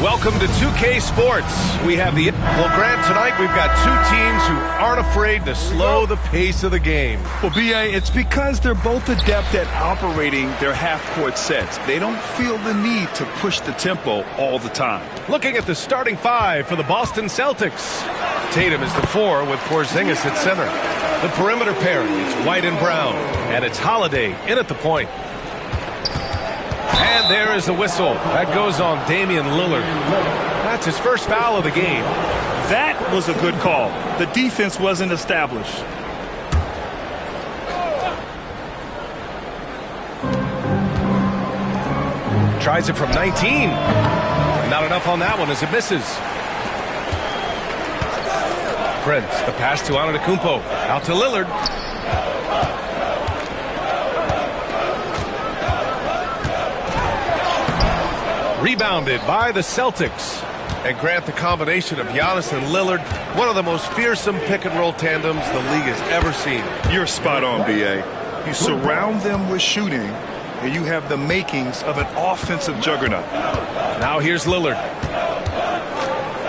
Welcome to 2K Sports. We have Well, Grant, tonight we've got two teams who aren't afraid to slow the pace of the game. Well, B.A., it's because they're both adept at operating their half-court sets. They don't feel the need to push the tempo all the time. Looking at the starting five for the Boston Celtics. Tatum is the 4 with Porzingis at center. The perimeter pairing, it's White and Brown. And it's Holiday in at the point. And there is the whistle. That goes on Damian Lillard. That's his first foul of the game. That was a good call. The defense wasn't established. Tries it from 19. Not enough on that one as it misses. Prince, the pass to Antetokounmpo. Out to Lillard. Rebounded by the Celtics. And Grant, the combination of Giannis and Lillard, one of the most fearsome pick-and-roll tandems the league has ever seen. You're spot on, B.A. You surround them with shooting, and you have the makings of an offensive juggernaut. Now here's Lillard.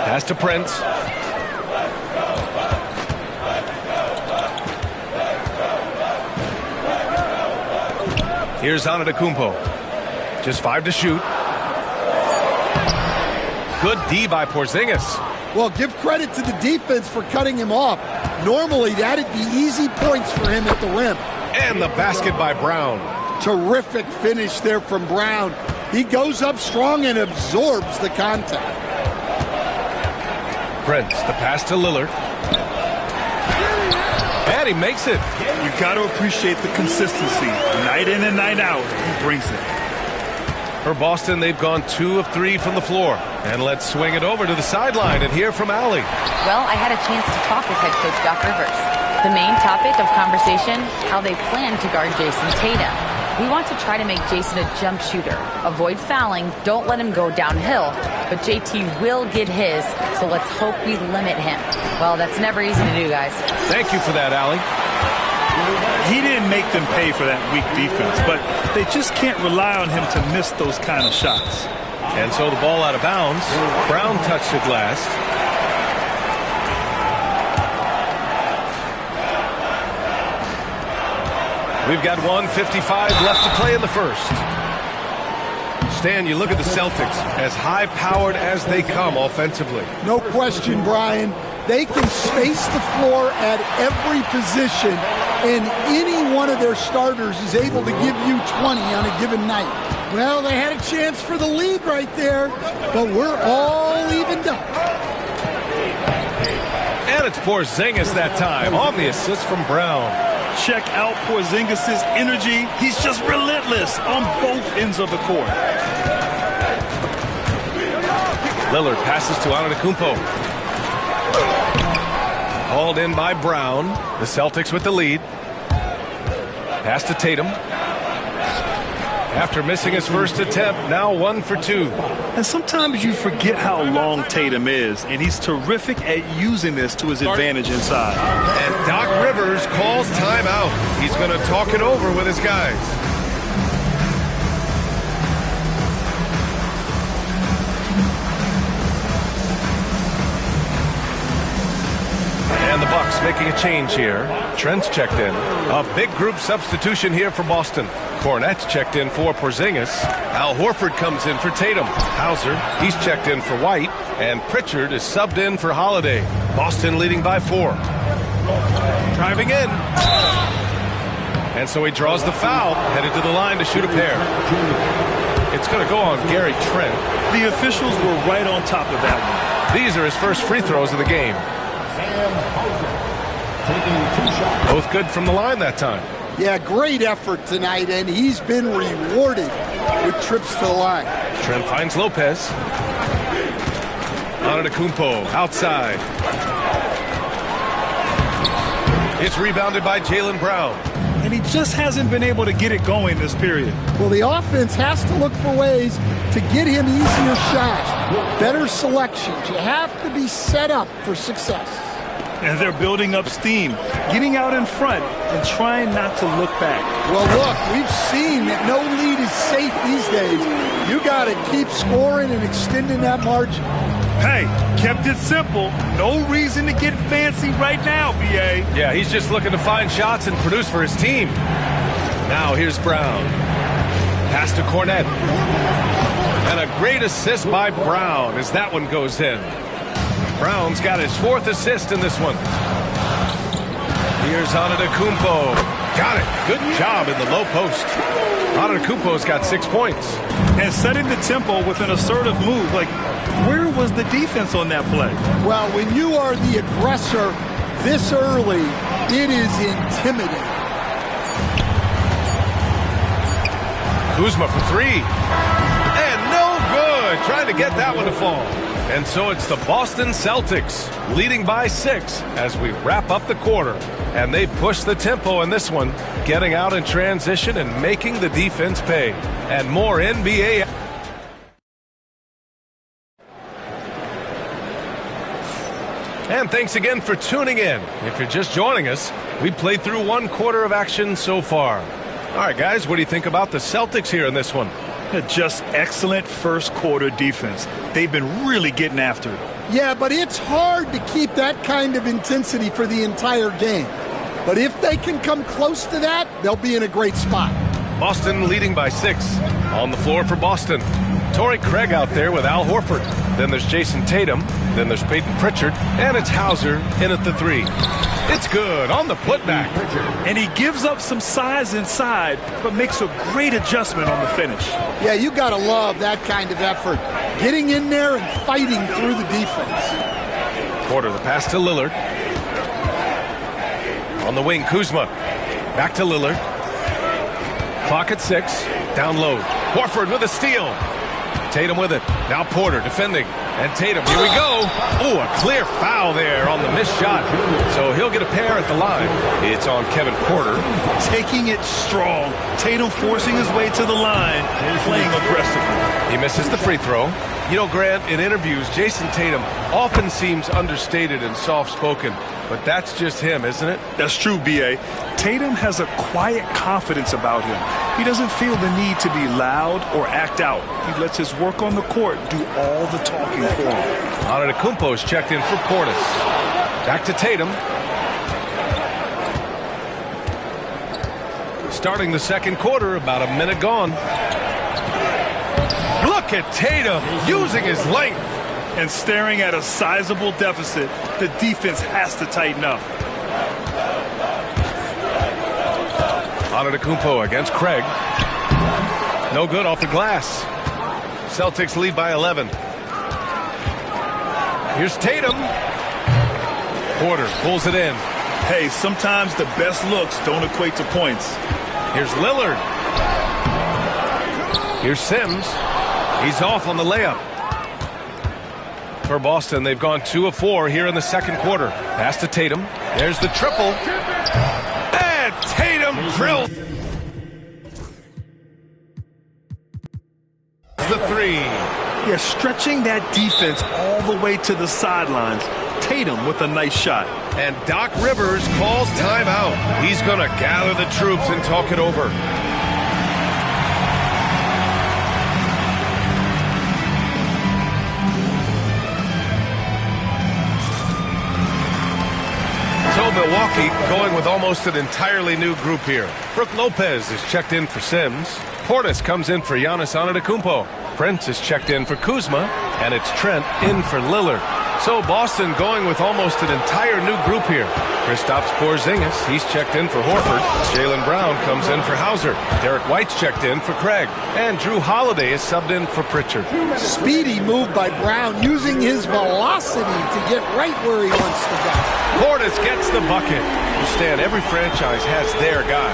Pass to Prince. Here's Antetokounmpo. Just 5 to shoot. Good D by Porzingis. Well, give credit to the defense for cutting him off. Normally, that'd be easy points for him at the rim. And the basket by Brown. Terrific finish there from Brown. He goes up strong and absorbs the contact. Prince, the pass to Lillard. And he makes it. You got to appreciate the consistency. Night in and night out, he brings it. For Boston, they've gone 2 of 3 from the floor. And let's swing it over to the sideline and hear from Allie. Well, I had a chance to talk with head coach Doc Rivers. The main topic of conversation, how they plan to guard Jason Tatum. We want to try to make Jason a jump shooter. Avoid fouling, don't let him go downhill. But JT will get his, so let's hope we limit him. Well, that's never easy to do, guys. Thank you for that, Allie. He didn't make them pay for that weak defense, but they just can't rely on him to miss those kind of shots. And so the ball out of bounds. Brown touched it last. We've got 1:55 left to play in the first. Stan, you look at the Celtics, as high-powered as they come offensively. No question, Brian. They can space the floor at every position, and any one of their starters is able to give you 20 on a given night. Well, they had a chance for the lead right there, but we're all evened up. And it's Porzingis that time on the assist from Brown. Check out Porzingis' energy. He's just relentless on both ends of the court. Lillard passes to Antetokounmpo. Hauled in by Brown. The Celtics with the lead. Pass to Tatum. After missing his first attempt, now 1 for 2. And sometimes you forget how long Tatum is, and he's terrific at using this to his advantage inside. And Doc Rivers calls timeout. He's going to talk it over with his guys. And the Bucks making a change here. Trent's checked in. A big group substitution here for Boston. Cornette's checked in for Porzingis. Al Horford comes in for Tatum. Hauser, he's checked in for White. And Pritchard is subbed in for Holiday. Boston leading by 4. Driving in. And so he draws the foul, headed to the line to shoot a pair. It's going to go on Gary Trent. The officials were right on top of that one. These are his first free throws of the game. Both good from the line that time. Yeah, great effort tonight, and he's been rewarded with trips to the line. Trent finds Lopez. Antetokounmpo outside. It's rebounded by Jaylen Brown. And he just hasn't been able to get it going this period. Well, the offense has to look for ways to get him easier shots, better selections. You have to be set up for success. And they're building up steam, getting out in front and trying not to look back. Well, look, we've seen that no lead is safe these days. You got to keep scoring and extending that margin. Hey, kept it simple. No reason to get fancy right now, B.A. Yeah, he's just looking to find shots and produce for his team. Now here's Brown. Pass to Cornette. And a great assist by Brown as that one goes in. Brown's got his 4th assist in this one. Here's Antetokounmpo. Got it. Good job in the low post. Antetokounmpo's got 6 points. And setting the tempo with an assertive move. Like, where was the defense on that play? Well, when you are the aggressor this early, it is intimidating. Kuzma for 3. And no good. Trying to get that one to fall. And so it's the Boston Celtics leading by 6 as we wrap up the quarter. And they push the tempo in this one, getting out in transition and making the defense pay. And more NBA. And thanks again for tuning in. If you're just joining us, we played through 1 quarter of action so far. All right, guys, what do you think about the Celtics here in this one? Just excellent first quarter defense. They've been really getting after it. Yeah, but it's hard to keep that kind of intensity for the entire game. But if they can come close to that, they'll be in a great spot. Boston leading by 6. On the floor for Boston. Torrey Craig out there with Al Horford. Then there's Jason Tatum. Then there's Peyton Pritchard. And it's Hauser in at the 3. It's good on the putback. And he gives up some size inside, but makes a great adjustment on the finish. Yeah, you got to love that kind of effort. Getting in there and fighting through the defense. Porter, the pass to Lillard. On the wing, Kuzma. Back to Lillard. Clock at 6. Down low. Horford with a steal. Tatum with it. Now Porter defending. And Tatum, here we go. Oh, a clear foul there on the missed shot. So he'll get a pair at the line. It's on Kevin Porter. Taking it strong. Tatum forcing his way to the line, playing aggressively. He misses the free throw. You know, Grant, in interviews, Jason Tatum often seems understated and soft-spoken. But that's just him, isn't it? That's true, B.A. Tatum has a quiet confidence about him. He doesn't feel the need to be loud or act out. He lets his work on the court do all the talking for him. Antetokounmpo is checked in for Portis. Back to Tatum. Starting the second quarter, about a minute gone. Look at Tatum using his length. And staring at a sizable deficit, the defense has to tighten up. Antetokounmpo against Craig. No good off the glass. Celtics lead by 11. Here's Tatum. Porter pulls it in. Hey, sometimes the best looks don't equate to points. Here's Lillard. Here's Sims. He's off on the layup. For Boston, they've gone 2 of 4 here in the second quarter. Pass to Tatum. There's the triple. And Tatum drills the 3. Yeah, stretching that defense all the way to the sidelines. Tatum with a nice shot. And Doc Rivers calls timeout. He's going to gather the troops and talk it over. So Milwaukee going with almost an entirely new group here. Brook Lopez is checked in for Sims. Portis comes in for Giannis Antetokounmpo. Prince is checked in for Kuzma. And it's Trent in for Lillard. So Boston going with almost an entire new group here. Kristaps Porzingis, he's checked in for Horford. Jaylen Brown comes in for Hauser. Derek White's checked in for Craig. And Drew Holiday is subbed in for Pritchard. Speedy move by Brown, using his velocity to get right where he wants to go. Portis gets the bucket. Stan, every franchise has their guy.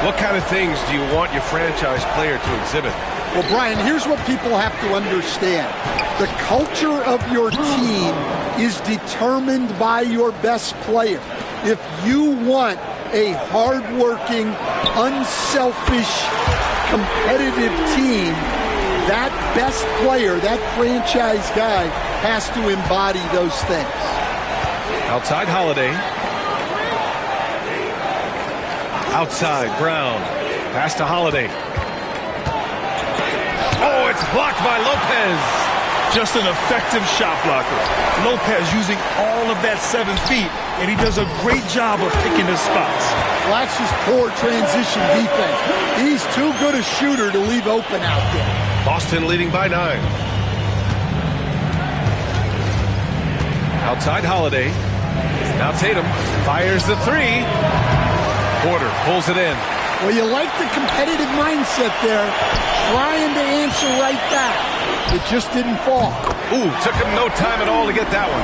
What kind of things do you want your franchise player to exhibit? Well, Brian, here's what people have to understand. The culture of your team is determined by your best player. If you want a hardworking, unselfish, competitive team, that best player, that franchise guy, has to embody those things. Outside Holiday. Outside Brown. Pass to Holiday. Oh, it's blocked by Lopez. Just an effective shot blocker. Lopez using all of that 7 feet, and he does a great job of picking his spots. Well, that's just poor transition defense. He's too good a shooter to leave open out there. Boston leading by 9. Outside Holiday. Now Tatum fires the 3. Porter pulls it in. Well, you like the competitive mindset there, trying to answer right back. It just didn't fall. Ooh, took him no time at all to get that one.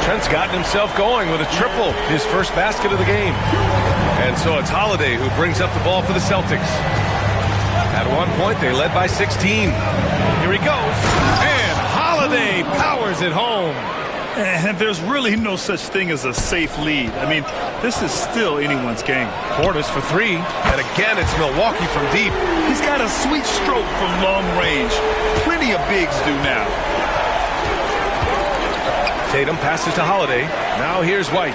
Trent's gotten himself going with a triple, his first basket of the game. And so it's Holiday who brings up the ball for the Celtics. At one point, they led by 16. Here he goes. And Holiday powers it home. And there's really no such thing as a safe lead. I mean, this is still anyone's game. Portis for 3. And again, it's Milwaukee from deep. He's got a sweet stroke from long range. Plenty of bigs do now. Tatum passes to Holiday. Now here's White.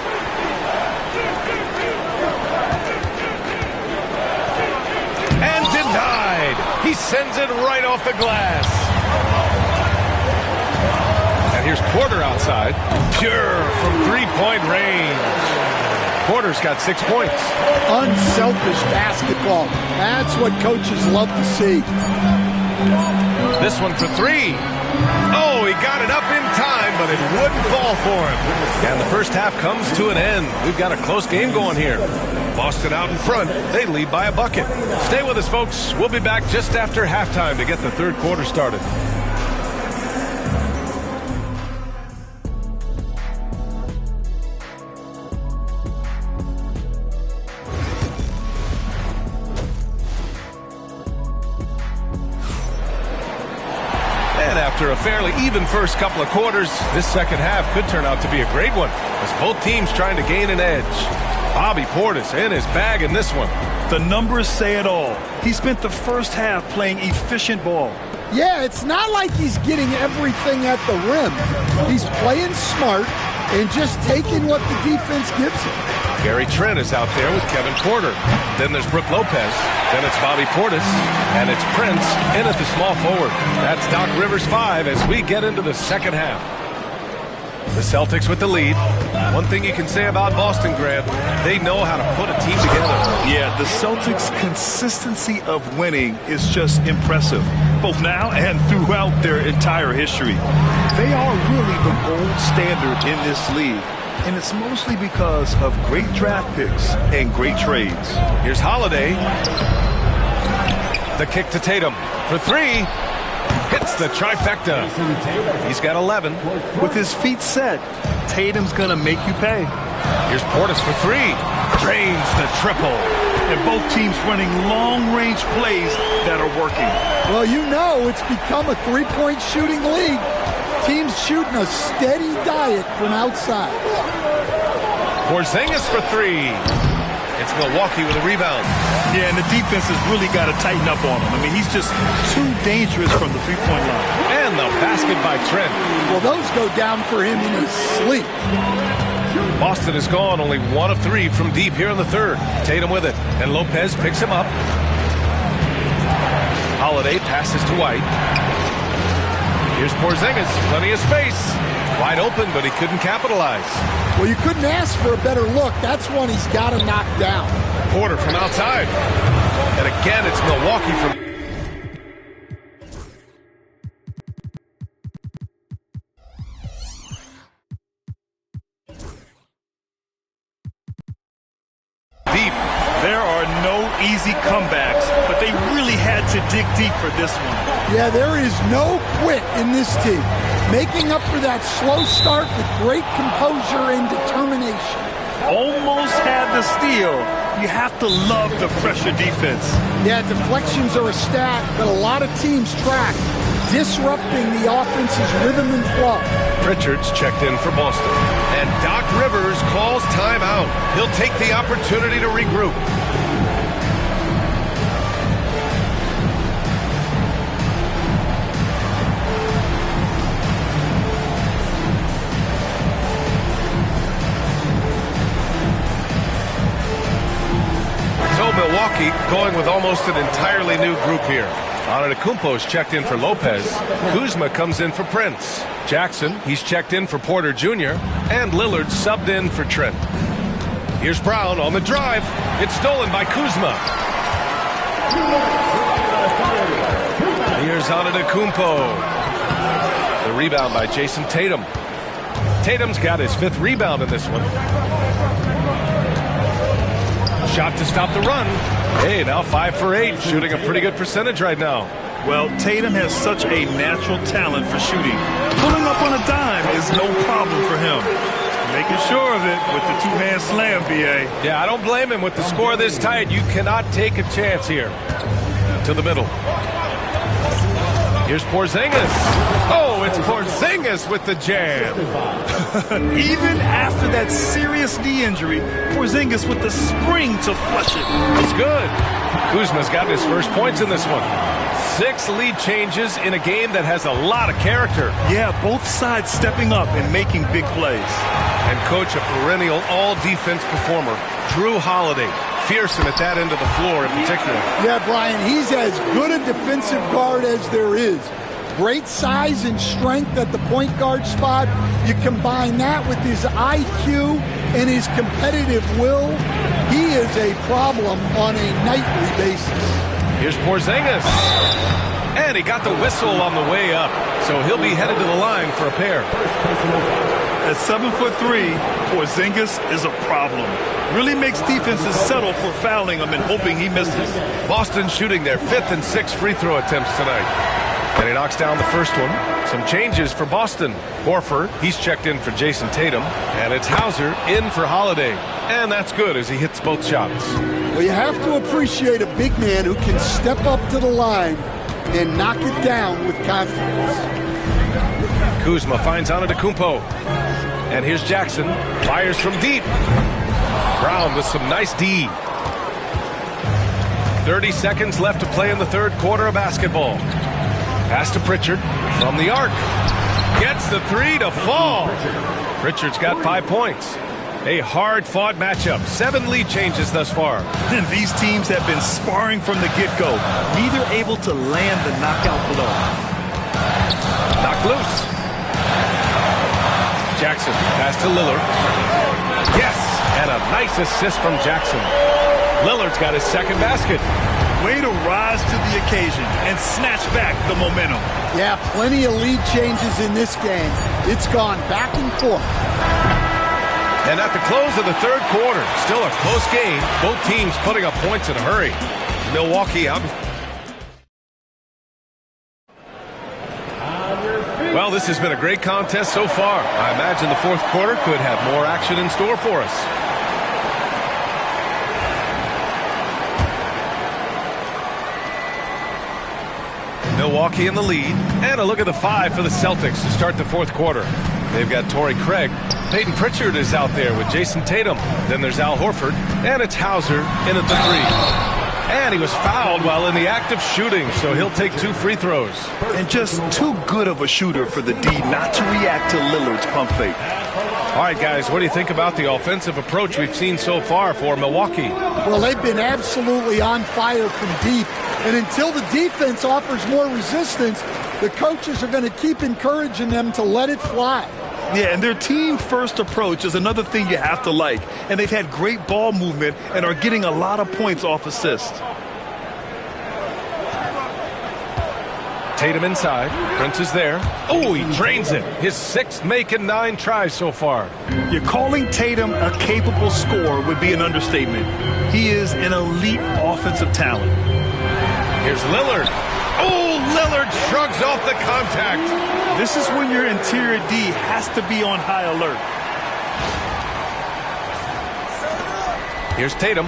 And denied. He sends it right off the glass. And here's Porter outside. Pure from three-point range. Porter's got 6 points. Unselfish basketball. That's what coaches love to see. This one for 3. Oh, he got it up in time, but it wouldn't fall for him. And the first half comes to an end. We've got a close game going here. Boston out in front. They lead by a bucket. Stay with us, folks. We'll be back just after halftime to get the third quarter started. After a fairly even first couple of quarters, this second half could turn out to be a great one as both teams trying to gain an edge. Bobby Portis in his bag in this one. The numbers say it all. He spent the first half playing efficient ball. Yeah, it's not like he's getting everything at the rim. He's playing smart and just taking what the defense gives him. Gary Trent is out there with Kevin Porter. Then there's Brook Lopez. Then it's Bobby Portis. And it's Prince in at the small forward. That's Doc Rivers 5 as we get into the second half. The Celtics with the lead. One thing you can say about Boston, Grant, they know how to put a team together. Yeah, the Celtics' consistency of winning is just impressive, both now and throughout their entire history. They are really the gold standard in this league, and it's mostly because of great draft picks and great trades. Here's Holiday. The kick to Tatum for 3. Hits the trifecta. He's got 11. With his feet set, Tatum's going to make you pay. Here's Portis for 3. Drains the triple. And both teams running long-range plays that are working. Well, you know it's become a three-point shooting league. Teams shooting a steady diet from outside. Porzingis for 3. It's Milwaukee with a rebound. Yeah, and the defense has really got to tighten up on him. I mean, he's just too dangerous from the three-point line. And the basket by Trent. Well, those go down for him in his sleep. Boston is gone, only 1 of 3 from deep here in the third. Tatum with it, and Lopez picks him up. Holiday passes to White. Here's Porzingis, plenty of space. Wide open, but he couldn't capitalize. Well, you couldn't ask for a better look. That's one he's got to knock down. Porter from outside. And again, it's Milwaukee from deep. There are no easy comebacks, but they really had to dig deep for this one. Yeah, there is no quit in this team. Making up for that slow start with great composure and determination. Almost had the steal. You have to love the pressure defense. Yeah, deflections are a stat that a lot of teams track, disrupting the offense's rhythm and flow. Pritchard's checked in for Boston. And Doc Rivers calls timeout. He'll take the opportunity to regroup. So Milwaukee going with almost an entirely new group here. Antetokounmpo's checked in for Lopez. Kuzma comes in for Prince. Jackson, he's checked in for Porter Jr. And Lillard subbed in for Trent. Here's Brown on the drive. It's stolen by Kuzma. Here's Antetokounmpo. The rebound by Jason Tatum. Tatum's got his 5th rebound in this one. Shot to stop the run. Hey, now 5 for 8, shooting a pretty good percentage right now. Well, Tatum has such a natural talent for shooting. Pulling up on a dime is no problem for him. Making sure of it with the two-hand slam, B.A. Yeah, I don't blame him. With the score this tight, you cannot take a chance here. To the middle. Here's Porzingis. Oh, it's Porzingis with the jam. Even after that serious knee injury, Porzingis with the spring to flush it. It's good. Kuzma's got his first points in this one. 6 lead changes in a game that has a lot of character. Yeah, both sides stepping up and making big plays. And coach, a perennial all-defense performer, Drew Holiday. Fearsome at that end of the floor in particular. Yeah, Brian, he's as good a defensive guard as there is. Great size and strength at the point guard spot. You combine that with his IQ and his competitive will, he is a problem on a nightly basis. Here's Porzingis. And he got the whistle on the way up, so he'll be headed to the line for a pair. At 7'3", Porzingis is a problem. Really makes defenses settle for fouling him and hoping he misses. Boston shooting their 5th and 6th free throw attempts tonight. And he knocks down the first one. Some changes for Boston. Horford, he's checked in for Jason Tatum. And it's Hauser in for Holiday. And that's good as he hits both shots. Well, you have to appreciate a big man who can step up to the line and knock it down with confidence. Kuzma finds Antetokounmpo. And here's Jackson. Fires from deep. Brown with some nice D. 30 seconds left to play in the 3rd quarter of basketball. Pass to Pritchard from the arc. Gets the 3 to fall. Pritchard's got 5 points. A hard-fought matchup. 7 lead changes thus far. And these teams have been sparring from the get-go. Neither able to land the knockout blow. Knocked loose. Jackson, pass to Lillard. Yes, and a nice assist from Jackson. Lillard's got his 2nd basket. Way to rise to the occasion and snatch back the momentum. Yeah, plenty of lead changes in this game. It's gone back and forth. And at the close of the 3rd quarter, still a close game. Both teams putting up points in a hurry. Milwaukee out. Well, this has been a great contest so far. I imagine the 4th quarter could have more action in store for us. Milwaukee in the lead. And a look at the 5 for the Celtics to start the 4th quarter. They've got Torrey Craig. Peyton Pritchard is out there with Jason Tatum. Then there's Al Horford. And it's Hauser in at the 3. And he was fouled while in the act of shooting, so he'll take 2 free throws. And just too good of a shooter for the D not to react to Lillard's pump fake. All right, guys, what do you think about the offensive approach we've seen so far for Milwaukee? Well, they've been absolutely on fire from deep. And until the defense offers more resistance, the coaches are going to keep encouraging them to let it fly. Yeah, and their team-first approach is another thing you have to like. And they've had great ball movement and are getting a lot of points off assist. Tatum inside. Prince is there. Oh, he drains it. His 6th make in 9 tries so far. You're calling Tatum a capable scorer would be an understatement. He is an elite offensive talent. Here's Lillard. Oh, Lillard shrugs off the contact. This is when your interior D has to be on high alert. Here's Tatum.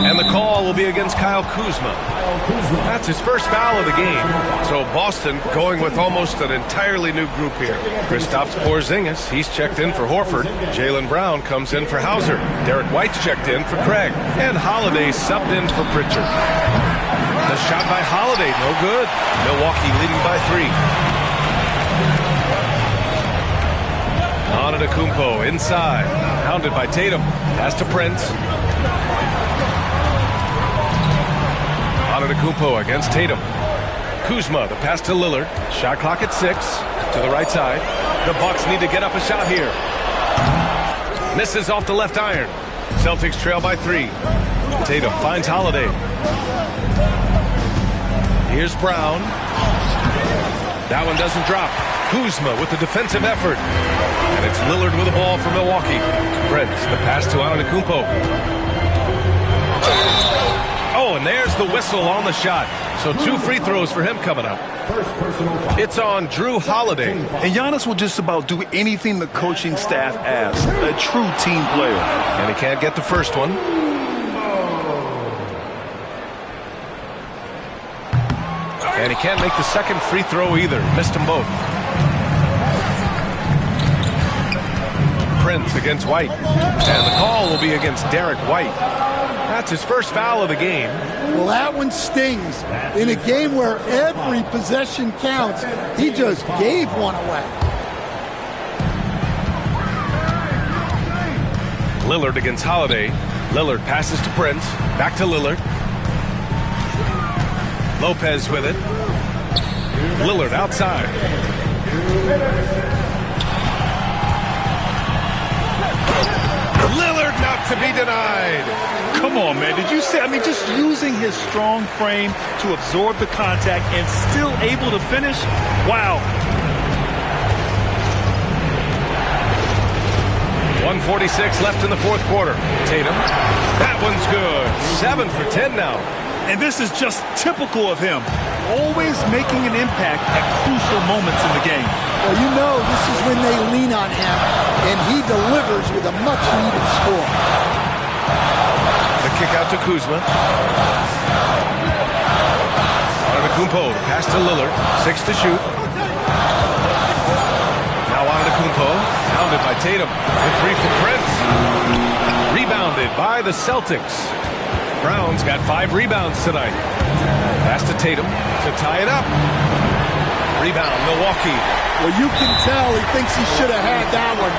And the call will be against Kyle Kuzma. That's his first foul of the game. So Boston going with almost an entirely new group here. Kristaps Porzingis, he's checked in for Horford. Jaylen Brown comes in for Hauser. Derek White's checked in for Craig. And Holiday subbed in for Pritchard. The shot by Holiday, no good. Milwaukee leading by 3. Antetokounmpo inside. Hounded by Tatum. Pass to Prince. Antetokounmpo against Tatum. Kuzma, the pass to Lillard. Shot clock at 6. To the right side. The Bucks need to get up a shot here. Misses off the left iron. Celtics trail by 3. Tatum finds Holiday. Here's Brown. That one doesn't drop. Kuzma with the defensive effort. And it's Lillard with the ball for Milwaukee. Prince, the pass to Antetokounmpo. Oh, and there's the whistle on the shot. So 2 free throws for him coming up. It's on Drew Holiday. And Giannis will just about do anything the coaching staff asks. A true team player. And he can't get the first one. And he can't make the second free throw either. Missed them both. Prince against White. And the call will be against Derek White. That's his first foul of the game. Well, that one stings. In a game where every possession counts, he just gave one away. Lillard against Holiday. Lillard passes to Prince. Back to Lillard. Lopez with it. Lillard outside. Lillard not to be denied. Come on, man. Did you see? I mean, just using his strong frame to absorb the contact and still able to finish? Wow. 1:46 left in the fourth quarter. Tatum. That one's good. 7 for 10 now. And this is just typical of him. Always making an impact at crucial moments in the game. Well, you know this is when they lean on him, and he delivers with a much-needed score. The kick out to Kuzma. Antetokounmpo, pass to Lillard. 6 to shoot. Now Antetokounmpo, hounded by Tatum. The 3 for Prince. Rebounded by the Celtics. Brown's got 5 rebounds tonight. Pass to Tatum to tie it up. Rebound, Milwaukee. Well, you can tell he thinks he should have had that one.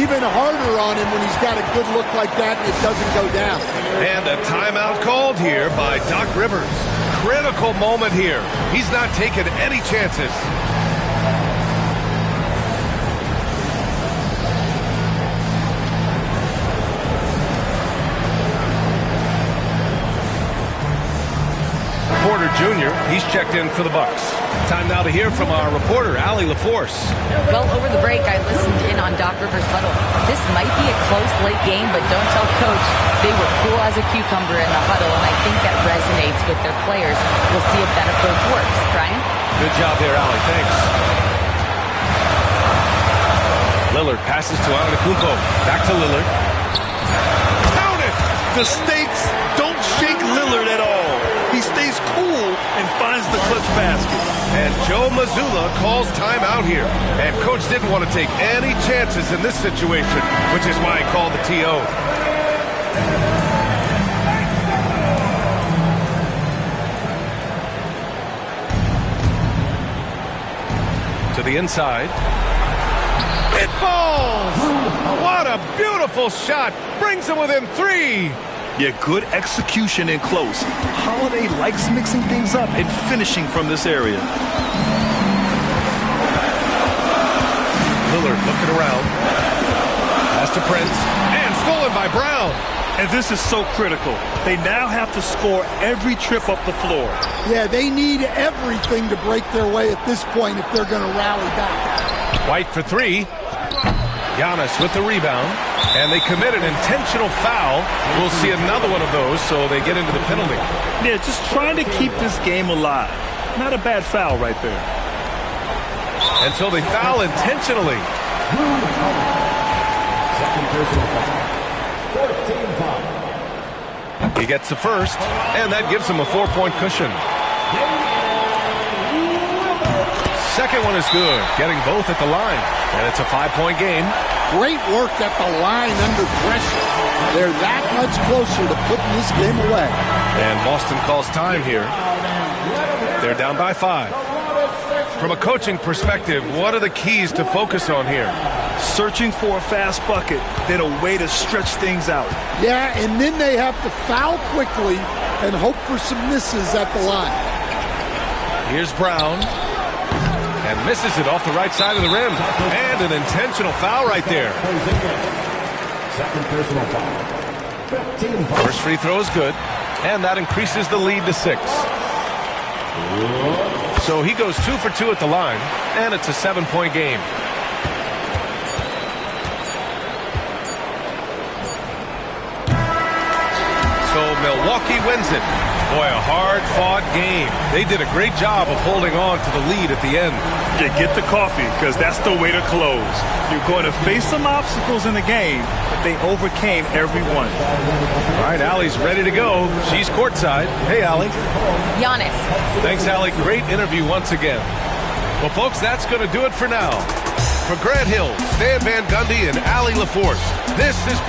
Even harder on him when he's got a good look like that and it doesn't go down. And a timeout called here by Doc Rivers. Critical moment here. He's not taking any chances. Porter Jr., he's checked in for the Bucks. Time now to hear from our reporter, Allie LaForce. Well, over the break, I listened in on Doc Rivers' huddle. This might be a close late game, but don't tell Coach. They were cool as a cucumber in the huddle, and I think that resonates with their players. We'll see if that approach works. Brian? Good job there, Allie. Thanks. Lillard passes to Antetokounmpo. Back to Lillard. Count it! The stakes don't shake Lillard at all. He stays cool and finds the clutch basket. And Joe Mazzulla calls timeout here. And Coach didn't want to take any chances in this situation, which is why he called the TO. To the inside. It falls! What a beautiful shot! Brings him within 3. Yeah, good execution in close. Holiday likes mixing things up and finishing from this area. Lillard looking around. Pass to Prince. And stolen by Brown. And this is so critical. They now have to score every trip up the floor. Yeah, they need everything to break their way at this point if they're going to rally back. White for 3. Giannis with the rebound. And they commit an intentional foul. We'll see another one of those, so they get into the penalty. Yeah, just trying to keep this game alive. Not a bad foul right there. And so they foul intentionally. Second personal foul. 14 foul. He gets the first, and that gives him a 4-point cushion. Second one is good, getting both at the line. And it's a 5-point game. Great work at the line under pressure. They're that much closer to putting this game away. And Boston calls time here. They're down by 5. From a coaching perspective, what are the keys to focus on here? Searching for a fast bucket, then a way to stretch things out. Yeah, and then they have to foul quickly and hope for some misses at the line. Here's Brown. And misses it off the right side of the rim. And an intentional foul right there. Second personal foul. 15 fouls. First free throw is good. And that increases the lead to 6. So he goes 2 for 2 at the line. And it's a 7-point game. So Milwaukee wins it. Boy, a hard-fought game. They did a great job of holding on to the lead at the end. Yeah, get the coffee, because that's the way to close. You're going to face some obstacles in the game, but they overcame every one. All right, Allie's ready to go. She's courtside. Hey, Allie. Giannis. Thanks, Allie. Great interview once again. Well, folks, that's going to do it for now. For Grant Hill, Stan Van Gundy, and Allie LaForce, this is